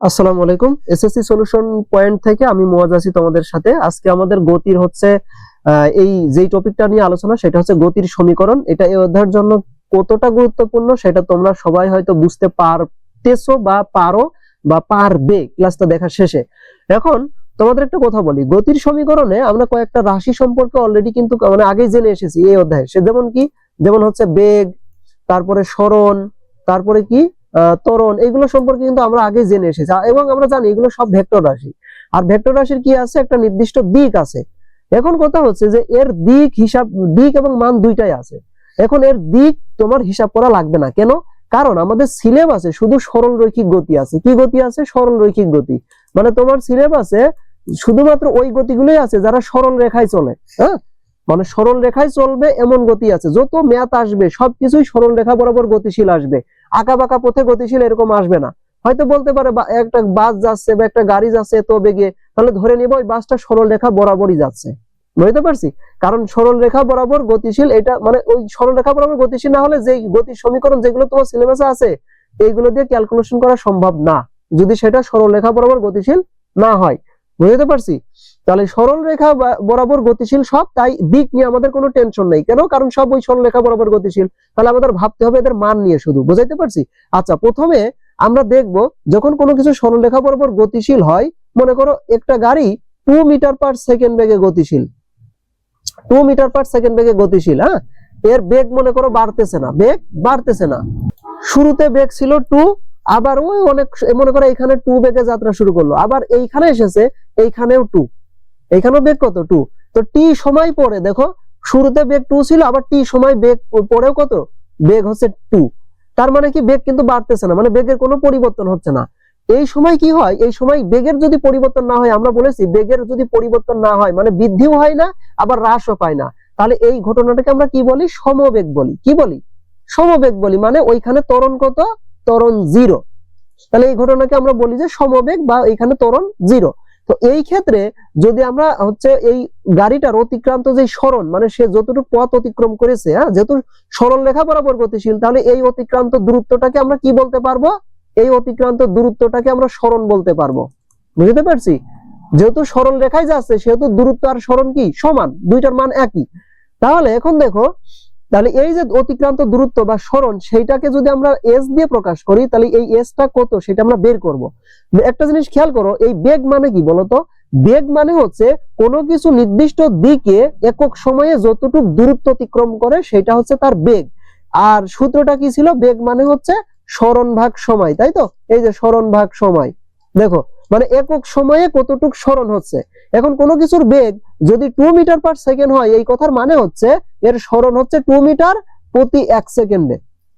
আসসালামু আলাইকুম। SSC solution point থেকে আমি মুয়াজ আছি তোমাদের সাথে। আজকে আমাদের গতির হচ্ছে এই যেই টপিকটা নিয়ে আলোচনা, সেটা হচ্ছে গতির সমীকরণ। এটা এই অধ্যায়ের জন্য কতটা গুরুত্বপূর্ণ সেটা তোমরা সবাই হয়তো বুঝতে পারতেছো বা পারো বা পারবে ক্লাসটা দেখার শেষে। এখন তোমাদের একটা কথা বলি, গতির সমীকরণে আমরা কয়েকটা রাশি সম্পর্কে অলরেডি কিন্তু মানে আগেই জেনে এসেছি এই অধ্যায়ে। সে যেমন হচ্ছে বেগ, তারপরে সরণ, তারপরে কি ত্বরণ, এগুলো সম্পর্কে কিন্তু আমরা আগে জেনে এসেছি এবং আমরা জানি এগুলো সব ভেক্টর রাশি। আর ভেক্টর রাশির কি আছে, একটা নির্দিষ্ট দিক আছে। এখন কথা হচ্ছে যে এর দিক এবং মান দুইটাই আছে। এখন এর দিক তোমার হিসাব করা লাগবে না, কেন? কারণ আমাদের সিলেবাসে শুধু সরল রৈখিক গতি আছে। কি গতি আছে? সরল রৈখিক গতি। মানে তোমার সিলেবাসে শুধুমাত্র ওই গতিগুলোই আছে যারা সরল রেখায় চলে। হ্যাঁ, মানে সরল রেখায় চলবে এমন গতি আছে। যত ম্যাথ আসবে সবকিছুই সরল রেখা বরাবর গতিশীল আসবে, আঁকা বাঁকা পথে গতিশীল এরকম আসবে না। হয়তো বলতে পারে একটা বাস যাচ্ছে বা একটা গাড়ি যাচ্ছে এত বেগে, তাহলে ধরে নিব ওই বাসটা সরল রেখা বরাবরই যাচ্ছে। বুঝতে পারছি? কারণ সরল রেখা বরাবর গতিশীল, এটা মানে ওই সরল রেখা বরাবর গতিশীল না হলে যে গতির সমীকরণ যেগুলো তোমার সিলেবাসে আছে এইগুলো দিয়ে ক্যালকুলেশন করা সম্ভব না, যদি সেটা সরল রেখা বরাবর গতিশীল না হয়। বুঝতে পারছি? তাহলে সরল রেখা বরাবর গতিশীল সব, তাই দিক নিয়ে আমাদের কোনো টেনশন নেই। কেন? কারণ সব ওই সরল রেখা বরাবর গতিশীল। তাহলে আমাদের ভাবতে হবে এদের মান নিয়ে শুধু। বুঝাইতে পারছি? আচ্ছা, প্রথমে আমরা দেখব যখন কোনো কিছু সরল রেখা বরাবর গতিশীল হয়, মনে করো একটা গাড়ি 2 মিটার পার সেকেন্ড বেগে গতিশীল, 2 মিটার পার সেকেন্ড বেগে গতিশীল। হ্যাঁ, এর বেগ মনে করো বেগ বাড়তেছে না। শুরুতে বেগ ছিল 2, আবার ওই অনেক মনে করো এখানে 2 বেগে যাত্রা শুরু করলো, আবার এইখানে এসেছে এইখানেও 2, এইখানেও বেগ কত? 2। তো টি সময় পরে দেখো শুরুতে বেগ 2 ছিল, আবার টি সময় বেগ পরেও কত? বেগ হচ্ছে 2। তার মানে কি বেগ কিন্তু বাড়তেছে না, মানে বেগের কোনো পরিবর্তন হচ্ছে না। এই সময় কি হয়? এই সময় বেগের যদি পরিবর্তন না হয়, আমরা বলেছি বেগের যদি পরিবর্তন না হয় মানে বৃদ্ধিও হয় না আবার হ্রাসও পায় না, তাহলে এই ঘটনাটাকে আমরা কি বলি? সমবেগ বলি। কি বলি? সমবেগ বলি। মানে ওইখানে ত্বরণ কত? ত্বরণ 0। তাহলে এই ঘটনাকে আমরা বলি যে সমবেগ বা এখানে ত্বরণ 0। তো এই ক্ষেত্রে যদি আমরা হচ্ছে এই গাড়িটার অতিক্রান্ত যে সরণ, মানে সে যতটুকু পথ অতিক্রম করেছে, হ্যাঁ, যেহেতু সরল রেখা বরাবর গতিশীল, তাহলে এই অতিক্রান্ত দূরত্বটাকে আমরা কি বলতে পারবো? এই অতিক্রান্ত দূরত্বটাকে আমরা সরণ বলতে পারবো। বুঝতে পারছি? যেহেতু সরল রেখায় যাচ্ছে সেহেতু দূরত্ব আর সরণ কি সমান, দুইটার মান একই। তাহলে এখন দেখো, তাহলে এই যে অতিক্রান্ত দূরত্ব বা সরণ, সেইটাকে যদি আমরা এস দিয়ে প্রকাশ করি, তাহলে এই এসটা কত সেটা আমরা বের করব। একটা জিনিস খেয়াল করো, এই বেগ মানে কি বলতো? বেগ মানে হচ্ছে কোনো কিছু নির্দিষ্ট দিকে একক সময়ে যতটুকু দূরত্ব অতিক্রম করে সেটা হচ্ছে তার বেগ। আর সূত্রটা কি ছিল? বেগ মানে হচ্ছে সরণ ভাগ সময়, তাই তো? এই যে সরণ ভাগ সময়, দেখো মানে একক সময়ে কতটুকু সরণ হচ্ছে। এখন কোনো কিছুর বেগ যদি 2 মিটার পার সেকেন্ড হয়, এই কথার মানে হচ্ছে এর সরণ হচ্ছে 2 মিটার প্রতি 1 সেকেন্ডে।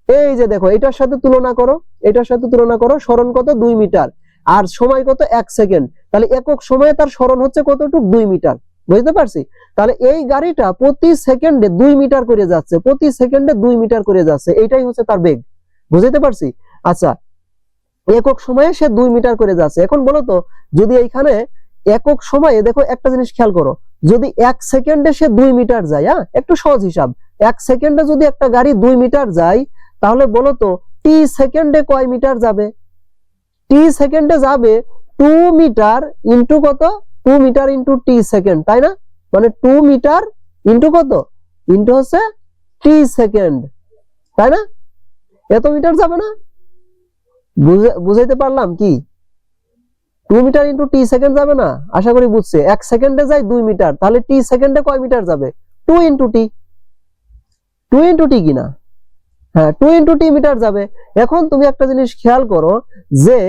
এই যে দেখো, এটার সাথে তুলনা করো, এটার সাথে তুলনা করো, সরণ কত? 2 মিটার, আর সময় কত? 1 সেকেন্ড। তাহলে একক সময়ে তার সরণ হচ্ছে কতটুকু? 2 মিটার। বুঝতে পারছি? তাহলে এই গাড়িটা প্রতি সেকেন্ডে 2 মিটার করে যাচ্ছে, প্রতি সেকেন্ডে 2 মিটার করে যাচ্ছে, এইটাই হচ্ছে তার বেগ। বুঝতে পারছি? আচ্ছা, একক সময়ে সে 2 মিটার করে যাচ্ছে। এখন বলো তো, যদি এইখানে একক সময়ে দেখো একটা জিনিস খেয়াল করো, যদি 1 সেকেন্ডে সে 2 মিটার যায়, হ্যাঁ, একটু সহজ হিসাব, 1 সেকেন্ডে যদি একটা গাড়ি 2 মিটার যায়, তাহলে বলো তো টি সেকেন্ডে কয় মিটার যাবে? টি সেকেন্ডে যাবে 2 মিটার ইন্টু কত? 2 মিটার ইন্টু টি সেকেন্ড, তাই না? মানে 2 মিটার ইন্টু কত? ইন্টু হচ্ছে টি সেকেন্ড, তাই না? এত মিটার যাবে না? বুঝাইতে পারলাম কি? 2 মিটার ইন্টু টি সেকেন্ড যাবে না? আশা করি বুঝছে। 1 সেকেন্ডে যায় 2 মিটার, তাহলে টি সেকেন্ডে কয় মিটার যাবে? 2 ইন্টু টি। 2 ইন্টু টি কিনা? হ্যাঁ, 2 ইন্টু টি মিটার যাবে। এখন তুমি একটা জিনিস খেয়াল করো যে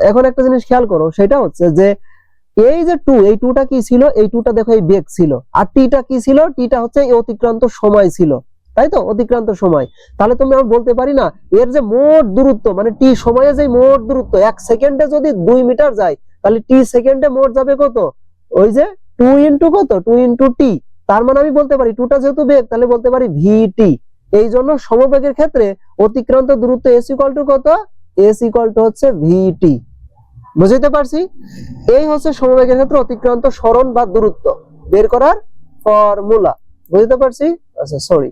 এখন একটা জিনিস খেয়াল করো, সেটা হচ্ছে যে এই যে 2, এই 2টা কি ছিল? এই 2টা দেখো এই বেগ ছিল, আর টিটা কি ছিল? টিটা হচ্ছে এই অতিক্রান্ত সময় ছিল, তাই তো? অতিক্রান্ত সময়। তাহলে তুমি আমি বলতে পারি না এর যে মোট দূরত্ব, মানে টি সময়ে যে মোট দূরত্ব 1 সেকেন্ডে যদি 2 মিটার যায়, তাহলে টি সেকেন্ডে মোট যাবে কত? ওই যে 2 ইন্টু কত? 2 ইন্টু টি। তার মানে আমি বলতে পারি 2টা যেহেতু বেগ, তাহলে বলতে পারি ভিটি। এই জন্য সমবেগের ক্ষেত্রে অতিক্রান্ত দূরত্ব এস ইকুয়াল টু কত? এস ইকুয়াল টু হচ্ছে ভিটি। বুঝতে পারছি? এই হচ্ছে সমবেগের ক্ষেত্রে অতিক্রান্ত সরণ বা দূরত্ব বের করার ফর্মুলা। বুঝতে পারছি? আচ্ছা, সরি।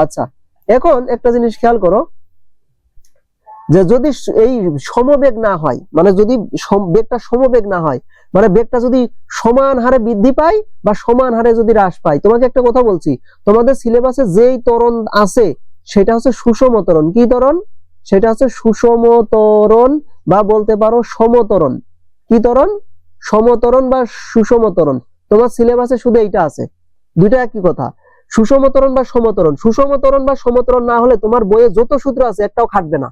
আচ্ছা, এখন একটা জিনিস খেয়াল করো যে যদি এই সমবেগ না হয়, মানে যদি বেগটা সমবেগ না হয়, মানে বেগটা যদি সমান হারে বৃদ্ধি পায় বা সমান হারে যদি হ্রাস পায়। তোমাকে একটা কথা বলছি, তোমাদের সিলেবাসে যেই ত্বরণ আছে সেটা হচ্ছে সুষম ত্বরণ। কি ত্বরণ? সেটা হচ্ছে সুষম ত্বরণ বা বলতে পারো সমত্বরণ। কি ত্বরণ? সমত্বরণ বা সুষম ত্বরণ। তোমার সিলেবাসে শুধু এইটা আছে, দুইটা একই কথা, সুষম ত্বরণ বা সমত্বরণ। সুষম ত্বরণ বা সমত্বরণ না হলে তোমার বইয়ে যত সূত্র আছে একটাও খাটবে না।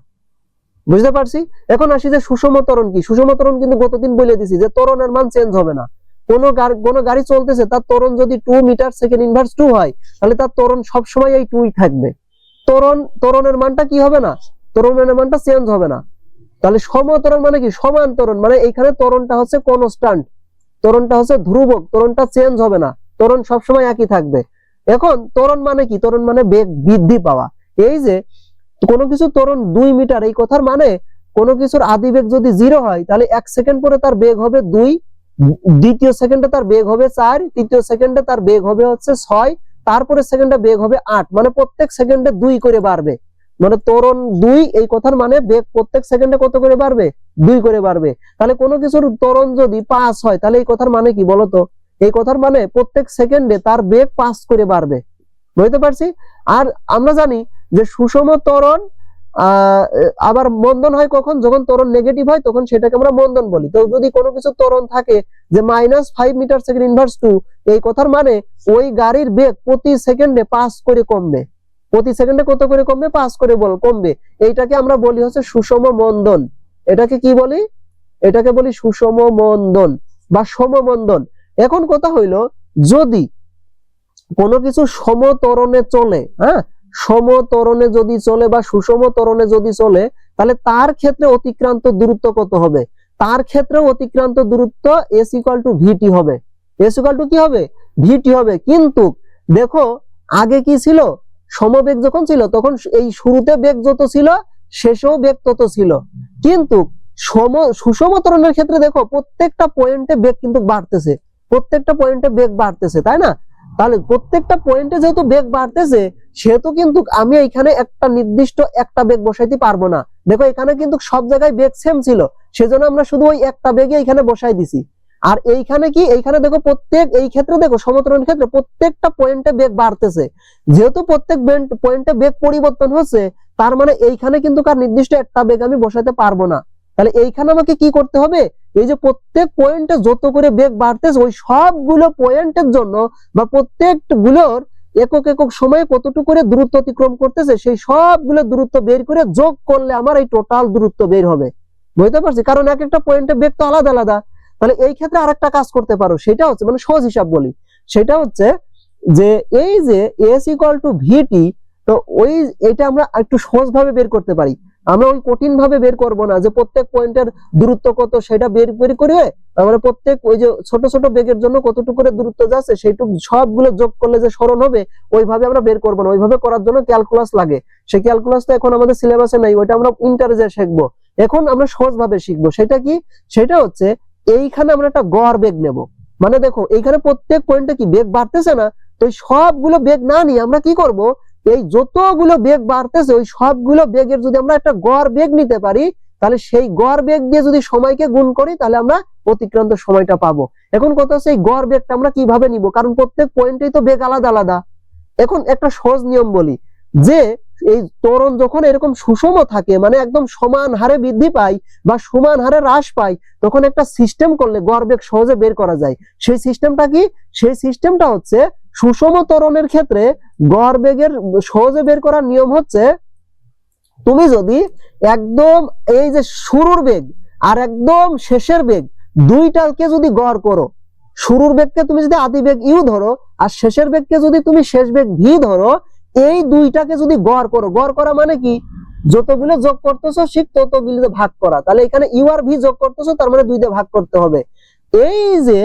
বুঝতে পারছি? এখন আসি যে সুষম ত্বরণ কি। সুষম ত্বরণ কিন্তু গতদিন বলে দিছি যে ত্বরণের মান চেঞ্জ হবে না। কোন গাড়ি চলতেছে, তার ত্বরণ যদি 2 মিটার সেকেন্ড ইনভার্স 2 হয়, তাহলে তার ত্বরণ সবসময় এই 2ই থাকবে। ত্বরণের মানটা কি হবে না? ত্বরণের মানটা চেঞ্জ হবে না। তাহলে সমত্বরণ মানে কি? সমান ত্বরণ, মানে এইখানে ত্বরণটা হচ্ছে কনস্ট্যান্ট, ত্বরণটা হচ্ছে ধ্রুবক, ত্বরণটা চেঞ্জ হবে না, ত্বরণ সবসময় একই থাকবে। এখন ত্বরণ মানে কি? ত্বরণ মানে বেগ বৃদ্ধি পাওয়া। এই যে কোনো কিছু ত্বরণ 2 মিটার, এই কথার মানে কোনো কিছুর আদি বেগ যদি 0 হয়, তাহলে 1 সেকেন্ড পরে তার বেগ হবে 2, দ্বিতীয় সেকেন্ডে তার বেগ হবে 4, তৃতীয় সেকেন্ডে তার বেগ হবে হচ্ছে 6, তারপরে সেকেন্ডে বেগ হবে 8, মানে প্রত্যেক সেকেন্ডে 2 করে বাড়বে। মানে ত্বরণ 2, এই কথার মানে বেগ প্রত্যেক সেকেন্ডে কত করে বাড়বে? 2 করে বাড়বে। তাহলে কোনো কিছুর ত্বরণ যদি 5 হয়, তাহলে এই কথার মানে কি বলতো? এই কথার মানে প্রত্যেক সেকেন্ডে তার বেগ 5 করে বাড়বে। বুঝতে পারছি? আর আমরা জানি যে সুষম ত্বরণ আবার মন্দন হয় কখন? যখন ত্বরণ নেগেটিভ হয়, তখন সেটাকে আমরা মন্দন বলি। তো যদি কোনো কিছু ত্বরণ থাকে যে -5 মিটার সেকেন্ড ইনভার্স 2, এই কথার মানে ওই গাড়ির বেগ প্রতি সেকেন্ডে 5 করে কমবে। প্রতি সেকেন্ডে কত করে কমবে? 5 করে কমবে। এইটাকে আমরা বলি হচ্ছে সুষম মন্দন। এটাকে কি বলি? এটাকে বলি সুষম মন্দন বা সমমন্দন। এখন কথা হইলো, যদি কোনো কিছু সমত্বরণে চলে, হ্যাঁ, সমত্বরণে যদি চলে বা সুষম ত্বরণে যদি চলে, তাহলে তার ক্ষেত্রে অতিক্রান্ত দূরত্ব কত হবে? তার ক্ষেত্রে অতিক্রান্ত দূরত্ব s = vt হবে। s = কি হবে? vt হবে। কিন্তু দেখো, আগে কি ছিল? সমবেগ যখন ছিল তখন এই শুরুতে বেগ যত ছিল শেষেও বেগ তত ছিল। কিন্তু সুষম ত্বরণের ক্ষেত্রে দেখো প্রত্যেকটা পয়েন্টে বেগ কিন্তু বাড়তেছে, প্রত্যেকটা পয়েন্টে বেগ বাড়তেছে, তাই না? তাহলে প্রত্যেকটা পয়েন্টে যেহেতু বেগ বাড়তেছে, সেহেতু কিন্তু আমি এখানে একটা নির্দিষ্ট একটা বেগ বসাইতে পারবো না। দেখো এখানে কিন্তু সব জায়গায় বেগ সেম ছিল, সেজন্য আমরা শুধু ওই একটা বেগে এখানে বসাই দিছি। আর এইখানে কি? এইখানে দেখো এই ক্ষেত্রে দেখো সমত্বরণের ক্ষেত্রে প্রত্যেকটা পয়েন্টে বেগ বাড়তেছে। যেহেতু প্রত্যেক পয়েন্টে বেগ পরিবর্তন হচ্ছে, তার মানে এইখানে কিন্তু কার নির্দিষ্ট একটা বেগ আমি বসাতে পারবো না। তাহলে এইখানে আমাকে কি করতে হবে? এই যে প্রত্যেক পয়েন্টে যত করে বেগ বাড়তেছে, ওই সবগুলো পয়েন্টের জন্য বা প্রত্যেকগুলোর একক একক সময়ে কতটুকু করে দূরত্ব অতিক্রম করতেছে, সেই সবগুলো দূরত্ব বের করে যোগ করলে আমার এই টোটাল দূরত্ব বের হবে। বুঝতে পারছি? কারণ এক একটা পয়েন্টে বেগ তো আলাদা আলাদা। তাহলে এই ক্ষেত্রে আরেকটা কাজ করতে পারো, সেটা হচ্ছে, মানে সহজ হিসাব বলি, সেটা হচ্ছে যে এই যে s = vt, তো এটা আমরা একটু সহজ ভাবে বের করতে পারি। আমরা ওই কঠিন ভাবে বের করব না যে প্রত্যেক পয়েন্টের দূরত্ব কত সেটা বের করে আমরা প্রত্যেক ওই যে ছোট ছোট বেগের জন্য কতটুকু করে দূরত্ব যাচ্ছে সেইটুকু সবগুলো যোগ করলে যে সরণ হবে, ওইভাবে আমরা বের করব না। ওইভাবে করার জন্য ক্যালকুলাস লাগে। সেই ক্যালকুলাসটা এখন আমাদের সিলেবাসে নাই, ওইটা আমরা ইন্টারেজে শিখবো। এখন আমরা সহজ ভাবে শিখবো। সেটা কি? সেটা হচ্ছে এইখানে আমরা একটা গড় বেগ নেব। মানে দেখো এইখানে প্রত্যেক পয়েন্টে কি বেগ বাড়তেছে না? তো সবগুলো বেগ না নিয়ে আমরা কি করব, এই যতগুলো বেগ বাড়তেছে ওই সবগুলো বেগের যদি আমরা একটা গড় বেগ নিতে পারি, তাহলে সেই গড় বেগ দিয়ে যদি সময়কে গুণ করি, তাহলে আমরা অতিক্রান্ত সময়টা পাবো। এখন কথা হচ্ছে এই গড় বেগটা আমরা কিভাবে নিব, কারণ প্রত্যেক পয়েন্টেই তো বেগ আলাদা আলাদা। এখন একটা সহজ নিয়ম বলি, যে এই ত্বরণ যখন এরকম সুষম থাকে, মানে একদম সমান হারে বৃদ্ধি পায় বা সমান হারে হ্রাস পায়, তখন একটা সিস্টেম করলে গড় বেগ সহজে বের করা যায়। সেই সিস্টেমটা কি? সেই সিস্টেমটা হচ্ছে সুষম ত্বরণের ক্ষেত্রে গড় বেগের সহজে বের করার নিয়ম হচ্ছে, তুমি যদি একদম এই যে শুরুর বেগ আর একদম শেষের বেগ দুইটাকে যদি গড় করো, শুরুর বেগকে তুমি যদি আদি বেগ ইউ ধরো আর শেষের বেগকে যদি তুমি শেষ বেগ ভি ধরো, এই দুইটাকে যদি গড় করো, গড় করা মানে কি? যতগুলো যোগ করতেছো ঠিক ততগুলো ভাগ করা। তাহলে এখানে ইউ আর ভি যোগ করতেছো, তার মানে 2 দিয়ে ভাগ করতে হবে। এই যে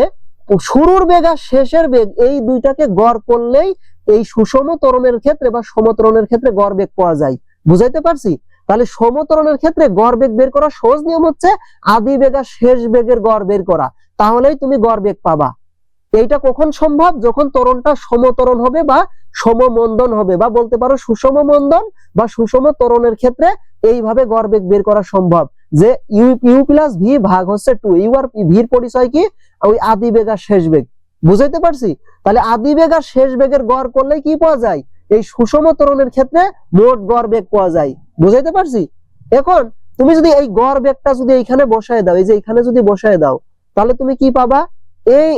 শুরুর বেগ আর শেষের বেগ, এই দুইটাকে গড় করলেই এই সুষম ত্বরণের ক্ষেত্রে বা সমত্বরণের ক্ষেত্রে গড় বেগ পাওয়া যায়। বুঝাইতে পারছি? তাহলে সমত্বরণের ক্ষেত্রে গড় বেগ বের করার সহজ নিয়ম হচ্ছে আদি বেগ আর শেষ বেগের গড় বের করা, তাহলেই তুমি গড় বেগ পাবা। এইটা কখন সম্ভব? যখন ত্বরণটা সমত্বরণ হবে বা সমমন্দন হবে, বা বলতে পারো সুষম মন্দন বা সুষম ত্বরণের ক্ষেত্রে এইভাবে গড় বেগ বের করা সম্ভব যে ইউ প্লাস ভি ভাগ হচ্ছে 2। ইউ আর ভির পরিচয় কি? ওই আদি বেগ আর শেষ বেগ। বুঝাইতে পারছি? তাহলে আদি বেগ আর শেষ বেগের গড় করলে কি পাওয়া যায়? এই সুষম ত্বরণের ক্ষেত্রে মোট গড় বেগ পাওয়া যায়। বুঝাইতে পারছি? এখন তুমি যদি এই গড় বেগটা যদি এইখানে বসায় দাও, এই যে এইখানে যদি বসায় দাও, তাহলে তুমি কি পাবা?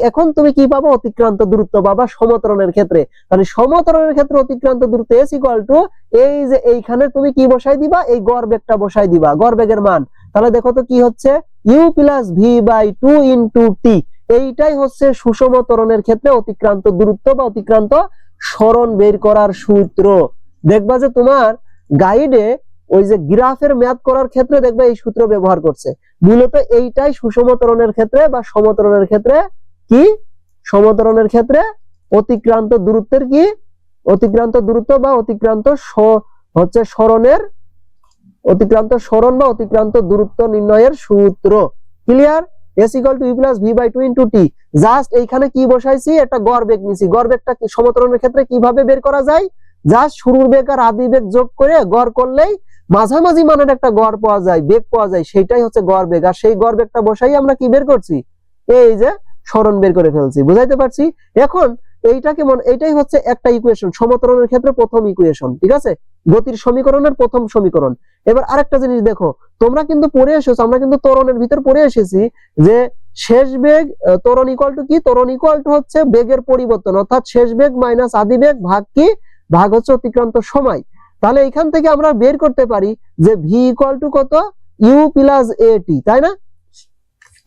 এখন তুমি কি পাবা? অতিক্রান্ত দূরত্ব পাবা সমত্বরণের ক্ষেত্রে। তাহলে সমত্বরণের ক্ষেত্রে অতিক্রান্ত দূরত্ব S ইকুয়াল টু এই যে এইখানে তুমি কি বসাই দিবা? এই গড় বেগটা বসাই দিবা, গড় বেগের মান। তাহলে দেখো তো কি হচ্ছে? u plus v by 2 into t. এইটাই হচ্ছে সুষম ত্বরণের ক্ষেত্রে অতিক্রান্ত দূরত্ব বা অতিক্রান্ত সরণ বের করার সূত্র। দেখবা যে তোমার গাইডে ওই যে গ্রাফের ম্যাথ করার ক্ষেত্রে দেখবে এই সূত্র ব্যবহার করছে। মূলত এইটাই সুষম ত্বরণের ক্ষেত্রে বা সমত্বরণের ক্ষেত্রে কি? সমত্বরণের ক্ষেত্রে অতিক্রান্ত দূরত্বের কি? অতিক্রান্ত দূরত্ব বা অতিক্রান্ত হচ্ছে সরণের, অতিক্রান্ত সরণ বা অতিক্রান্ত দূরত্ব নির্ণয়ের সূত্র। Clear? S equal to u plus v by 2 into t. Just এইখানে কি বসাইছি? একটা গড় বেগ নিছি। গড় বেগটা সমত্বরণের ক্ষেত্রে কিভাবে বের করা যায়? জাস্ট শুরুর বেগ আর আদি বেগ যোগ করে গড় করলেই মাঝামাঝি মানের একটা গড় পাওয়া যায়, বেগ পাওয়া যায়। সেটাই হচ্ছে গড় বেগ। আর সেই গড় বেগটা বসাই আমরা কি বের করছি? এই যে সরণ বের করে ফেলছি। বুঝাইতে পারছি? এখন এইটাকে এইটাই হচ্ছে একটা ইকুয়েশন, সমত্বরণের ক্ষেত্রে প্রথম ইকুয়েশন। ঠিক আছে? গতির সমীকরণের প্রথম সমীকরণ। এবার আরেকটা জিনিস দেখো, তোমরা কিন্তু পড়ে এসেছো, আমরা কিন্তু ত্বরণের ভিতর পড়ে এসেছি যে শেষ বেগ ত্বরণ ইকুয়াল টু কি? ত্বরণ ইকুয়াল টু হচ্ছে বেগের পরিবর্তন, অর্থাৎ শেষ বেগ মাইনাস আদি বেগ ভাগ কি? ভাগ হচ্ছে অতিক্রান্ত সময়। তাহলে এখান থেকে আমরা বের করতে পারি যে ভি ইকুয়াল টু কত? ইউ প্লাস এ টি, তাই না?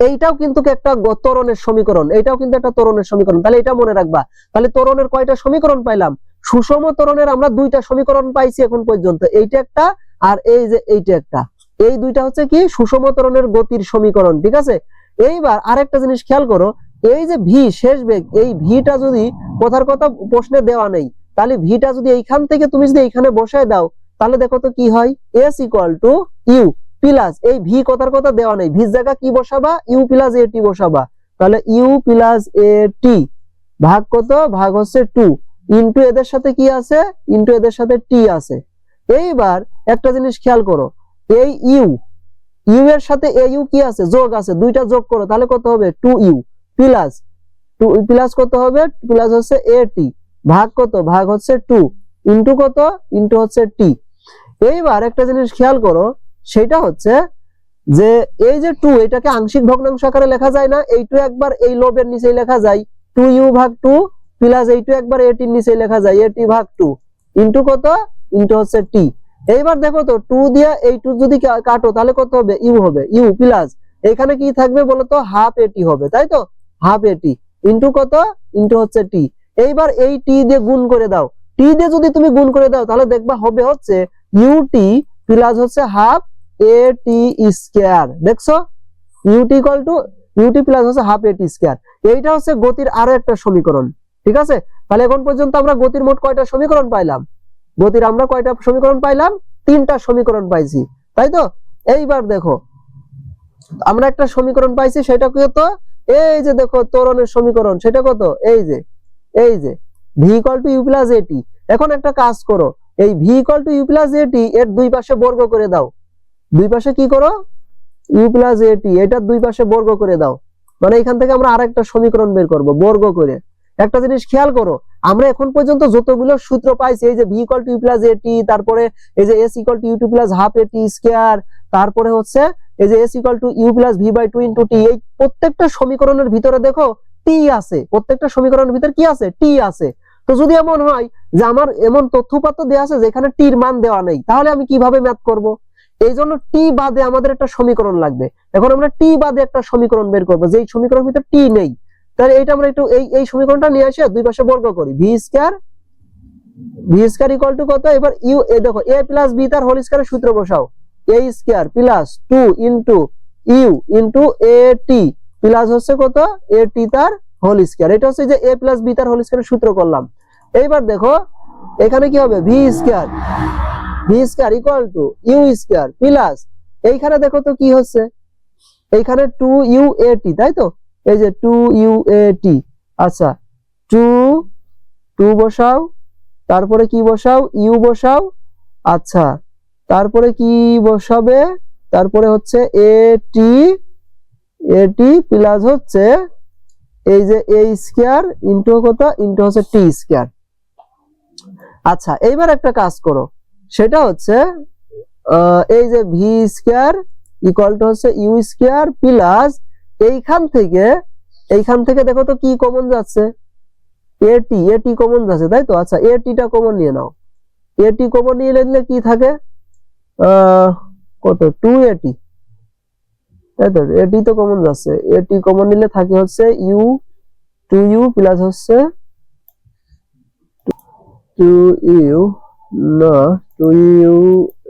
এইটাও কিন্তু একটা ত্বরণের সমীকরণ, এইটাও কিন্তু একটা ত্বরণের সমীকরণ। তাহলে এটা মনে রাখবা। তাহলে ত্বরণের কয়টা সমীকরণ পাইলাম? সুষম ত্বরণের আমরা দুইটা সমীকরণ পাইছি এখন পর্যন্ত, এইটা একটা আর এই যে এইটা একটা। এই দুইটা হচ্ছে কি? সুষম ত্বরণের গতির সমীকরণ। ঠিক আছে? এইবার আরেকটা জিনিস খেয়াল করো, এই যে ভি শেষ বেগ, এই ভিটা যদি কথার কথা প্রশ্নে দেওয়া নেই, তাহলে ভিটা যদি এইখান থেকে তুমি যদি এইখানে বসায় দাও, তাহলে দেখো তো কি হয়? S equal to u plus, এই ভি কথার কথা দেওয়া নেই, ভির জায়গা কি বসাবা? ইউ প্লাস এ টি বসাবা। তাহলে ইউ প্লাস এ টি ভাগ কত? ভাগ হচ্ছে 2 ইন্টু এদের সাথে কি আছে? ইন্টু এদের সাথে টি আছে। এইবার একটা জিনিস খেয়াল করো, এই ইউ এর সাথে এ ইউ কি আছে? যোগ আছে, দুইটা যোগ করো, তাহলে কত হবে? 2u প্লাস 2 প্লাস কত হবে? প্লাস হচ্ছে এ টি ভাগ কত? ভাগ হচ্ছে 2 ইন্টু কত? ইন্টু হচ্ছে টি। এইবার একটা জিনিস খেয়াল করো, সেটা হচ্ছে যে এই যে 2, এটাকে আংশিক ভগ্নাংশ আকারে লেখা যায় না? এই 2 একবার এই লবের নিচেই লেখা যায়, 2u ভাগ 2 প্লাস এই 2 একবার এ টির নিচেই লেখা যায়, এ টি ভাগ 2 ইন্টু কত? ইন্টু হচ্ছে টি। এইবার দেখো তো 2 দিয়ে এই 2 যদি কাটো তাহলে কত হবে? ইউ হবে। ইউ প্লাস এখানে কি থাকবে বলো তো? হাফ এটি হবে, তাই তো? হাফ এটি ইন্টু কত? ইন্টু হচ্ছে টি। এইবার এই টি দিয়ে গুণ করে দাও। টি দিয়ে যদি তুমি গুণ করে দাও তাহলে দেখবা হবে হচ্ছে ইউটি প্লাস হচ্ছে হাফ এ টি স্কয়ার। দেখছো? U t equal to u t plus হচ্ছে হাফ এ টি স্কয়ার। এইটা হচ্ছে গতির আরো একটা সমীকরণ। ঠিক আছে? তাহলে এখন পর্যন্ত আমরা গতির মোট কয়টা সমীকরণ পাইলাম? গতির আমরা কয়টা সমীকরণ পাইলাম? 3টা সমীকরণ পাইছি, তাই তো? এইবার দেখো, আমরা একটা সমীকরণ পাইছি, সেটা কি হতো? এই যে দেখো ত্বরণের সমীকরণ, সেটা কত? এই যে v equal to u plus a t. এখন একটা কাজ করো, এই v equal to u plus a t এর দুই পাশে বর্গ করে দাও। দুই পাশে কি করো? ইউ প্লাস এ টি, এটার দুই পাশে বর্গ করে দাও। মানে এখান থেকে আমরা আরেকটা সমীকরণ বের করব বর্গ করে। একটা জিনিস খেয়াল করো, আমরা এখন পর্যন্ত যতগুলো সূত্র পাইছি, এই যে v equal to u plus a t, তারপরে এই যে s equal to u t plus half a t square, তারপরে হচ্ছে এই যে s equal to u plus v by 2 into t, এই প্রত্যেকটা সমীকরণের ভিতরে দেখো টি আছে। প্রত্যেকটা সমীকরণের ভিতরে কি আছে? টি আছে। তো যদি এমন হয় যে আমার এমন তথ্যপাত্র দেওয়া আছে যেখানে টির মান দেওয়া নেই, তাহলে আমি কিভাবে ম্যাথ করব? এই জন্য টি বাদে আমাদের একটা সমীকরণ লাগবে। এখন আমরা টি বাদে একটা সমীকরণ বের করবো, যেই সমীকরণের ভিতরে টি নেই। তাহলে এইটা আমরা একটু এই সমীকরণটা নিয়ে আসে দুই পাশে বর্গ করি। ভি স্কয়ার ইকুয়াল টু কত? এবার ইউ, দেখো এ প্লাস বি তার হোল স্কয়ারের সূত্র বসাও। A square plus 2 into u into a t plus হচ্ছে কত? এ টি তার হোল স্কয়ার। এটা হচ্ছে যে এ প্লাস বি তার হোল স্কয়ারের সূত্র করলাম। এইবার দেখো এখানে কি হবে? V square equal to u square plus এইখানে দেখো তো কি হচ্ছে? এইখানে 2u a t, তাই তো? এই যে 2u a t। আচ্ছা, 2 বসাও, তারপরে কি বসাও? u বসাও। আচ্ছা, তারপরে কি বসাবে, তারপরে হচ্ছে এটি প্লাস হচ্ছে এই যে এ স্কয়ার ইনটু কত ইনটু হচ্ছে টি স্কয়ার। আচ্ছা এইবার একটা কাজ করো, সেটা হচ্ছে এই যে ভি স্কয়ার ইকুয়াল টু হচ্ছে ইউ স্কয়ার প্লাস এইখান থেকে দেখো তো কি কমন যাচ্ছে, এটি কমন যাচ্ছে তাই তো। আচ্ছা এটিটা কমন নিয়ে নাও, এটি কমন নিয়ে নিলে কি থাকে কত 2at, তাই তো এটি তো কমন যাচ্ছে, এটি কমন নিলে থাকে হচ্ছে ইউ 2u প্লাস হচ্ছে 2u না 2u,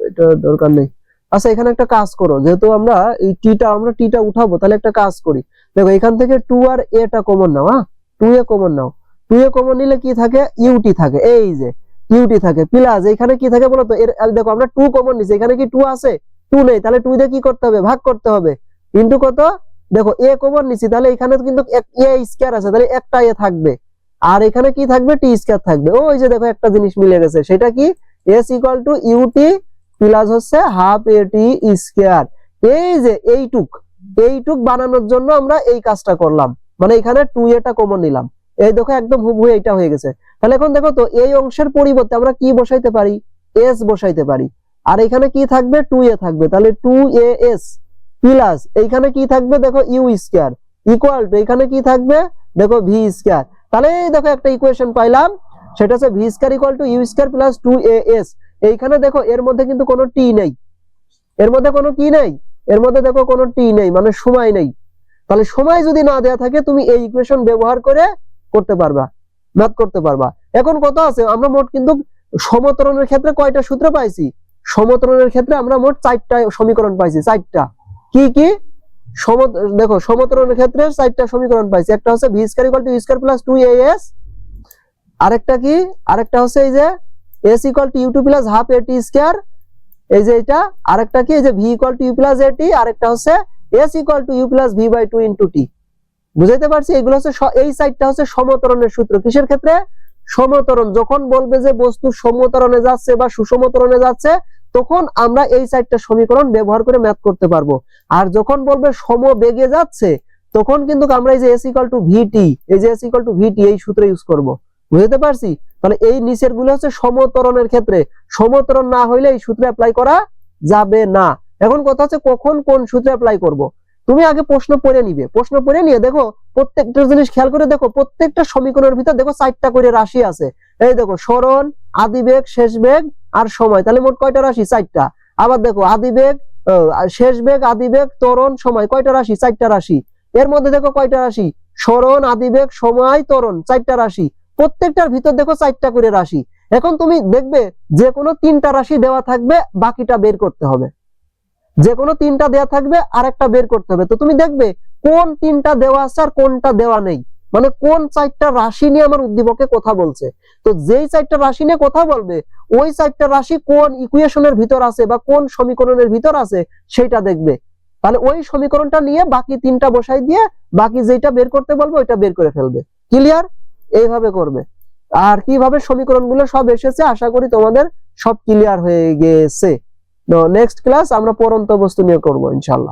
এটা দরকার নেই। আচ্ছা এখানে একটা কাজ করো, যেহেতু আমরা এই টিটা উঠাবো, তাহলে একটা কাজ করি, দেখো এখান থেকে 2 আর এটা কমন নাও, 2a কমন নাও, 2a কমন নিলে কি থাকে ইউটি থাকে, এই যে ইউটি থাকে প্লাস এখানে কি থাকে বলো তো, দেখো আমরা 2 কমন নিছি, এখানে কি 2 আছে, 2 নেই, তাহলে 2 দিয়ে কি করতে হবে ভাগ করতে হবে, ইনটু কত দেখো a কমন নিছি, তাহলে এখানে কিন্তু a স্কয়ার আছে, তাহলে একটা a থাকবে, আর এখানে কি থাকবে টি স্কয়ার থাকবে। ওই যে দেখো একটা জিনিস মিলে গেছে, সেটা কি s equal to u t plus হচ্ছে হাফ এটি স্কয়ার। এই যে এইটুক বানানোর জন্য আমরা এই কাজটা করলাম, মানে এখানে 2a কমন নিলাম, এই দেখো একদম হুবহু এইটা হয়ে গেছে। তাহলে এখন দেখো তো এই অংশের পরিবর্তে আমরা কি বসাইতে পারি, s বসাইতে পারি, আর এখানে কি থাকবে 2a থাকবে, তাহলে 2as প্লাস এইখানে কি থাকবে দেখো ইউ স্কয়ার ইকুয়াল টু এখানে কি থাকবে দেখো ভি স্কয়ার। তাহলে দেখো একটা ইকুয়েশন পাইলাম, সেটা হচ্ছে v square equal to u square plus 2as। এইখানে দেখো এর মধ্যে কিন্তু কোনো টি নেই, এর মধ্যে কোনো কি নেই, এর মধ্যে দেখো কোনো টি নেই, মানে সময় নেই। তাহলে সময় যদি না দেয়া থাকে তুমি এই ইকুয়েশন ব্যবহার করে করতে পারবা, ম্যাথ করতে পারবা। এখন কথা আছে আমরা মোট কিন্তু সমতরণের ক্ষেত্রে কয়টা সূত্র পাইছি, সমতরণের ক্ষেত্রে আমরা মোট 4টা সমীকরণ পাইছি, 4টা। কি কি দেখো সমতরণের ক্ষেত্রে 4টা সমীকরণ পাইছি, একটা হচ্ছে v square equal to u square plus 2as, আরেকটা কি, আরেকটা হচ্ছে এই যে s equal to u2 plus half at square, এই যে এটা, আরেকটা কি এই যে v equal to u plus at, আরেকটা হচ্ছে s equal to u plus v by 2 into t। বুঝাইতে পারছি, এগুলো হচ্ছে এই সাইডটা হচ্ছে সমতরণের সূত্র। কিসের ক্ষেত্রে, সমতরণ। যখন বলবে যে বস্তু সমতরণে যাচ্ছে বা সুষমতরণে যাচ্ছে, তখন আমরা এই 4টা সমীকরণ ব্যবহার করে ম্যাথ করতে পারবো। আর যখন বলবে সমবেগে যাচ্ছে, তখন কিন্তু আমরা এই যে s ইকুয়াল টু vt, এই যে s ইকুয়াল টু vt এই সূত্র ইউজ করব। বুঝতে পারছি। তাহলে এই নিচের গুলো হচ্ছে সমতরণের ক্ষেত্রে, সমতরণ না হইলে এই সূত্র অ্যাপ্লাই করা যাবে না। এখন কথা হচ্ছে কখন কোন সূত্র অ্যাপ্লাই করব। তুমি আগে প্রশ্ন পড়ে নিবে, প্রশ্ন পড়ে নিয়ে দেখো প্রত্যেকটা জিনিস খেয়াল করে দেখো, প্রত্যেকটা সমীকরণের ভিতর দেখো 4টা করে রাশি আছে। এই দেখো সরণ, আদিবেগ, শেষ বেগ আর সময়, তাহলে মোট কয়টা রাশি, 4টা। আবার দেখো আদিবেগ, শেষ বেগ, আদিবেগ, ত্বরণ, সময়, কয়টা রাশি, 4টা রাশি। এর মধ্যে দেখো কয়টা রাশি, সরণ, আদিবেগ, সময়, ত্বরণ, 4টা রাশি। প্রত্যেকটার ভিতর দেখো 4টা করে রাশি। এখন তুমি দেখবে যে কোনো 3টা রাশি দেওয়া থাকবে, বাকিটা বের করতে হবে। যে কোনো 3টা দেওয়া থাকবে, আরেকটা বের করতে হবে। তো তুমি দেখবে কোন 3টা দেওয়া আছে আর কোনটা দেওয়া নেই, মানে কোন 4টা রাশি নিয়ে আমার উদ্দীপকে কথা বলছে। তো যেই 4টা রাশি নিয়ে কথা বলবে, ওই 4টা রাশি কোন ইকুয়েশনের ভিতর আছে বা কোন সমীকরণের ভিতর আছে সেটা দেখবে। তাহলে ওই সমীকরণটা নিয়ে বাকি 3টা বসাই দিয়ে বাকি যেটা বের করতে বলবো ওইটা বের করে ফেলবে। ক্লিয়ার? এইভাবে করবে। আর কিভাবে সমীকরণগুলো সব এসেছে আশা করি তোমাদের সব ক্লিয়ার হয়ে গেছে। নেক্সট ক্লাস আমরা পরন্ত বস্তু নিয়ে করবো ইনশাআল্লাহ।